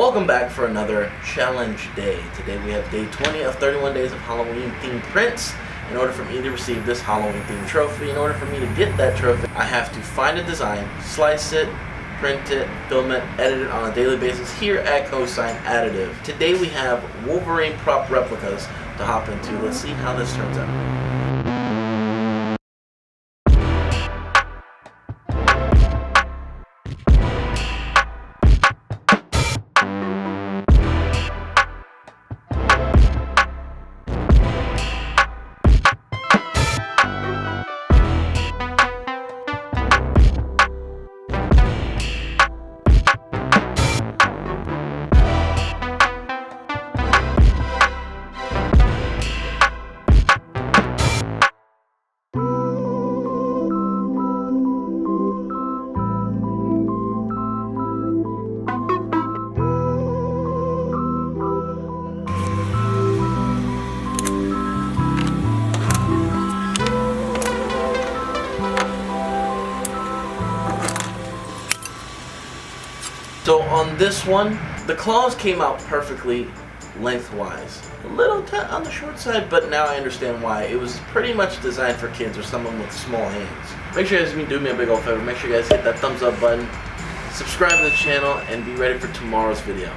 Welcome back for another challenge day. Today we have day 20 of 31 days of Halloween themed prints. In order for me to receive this Halloween themed trophy, in order for me to get that trophy, I have to find a design, slice it, print it, film it, edit it on a daily basis here at Cosine Additive. Today we have Wolverine prop replicas to hop into. Let's see how this turns out. So on this one, the claws came out perfectly lengthwise. A little on the short side, but now I understand why. It was pretty much designed for kids or someone with small hands. Make sure you guys do me a big old favor. Make sure you guys hit that thumbs up button, subscribe to the channel, and be ready for tomorrow's video.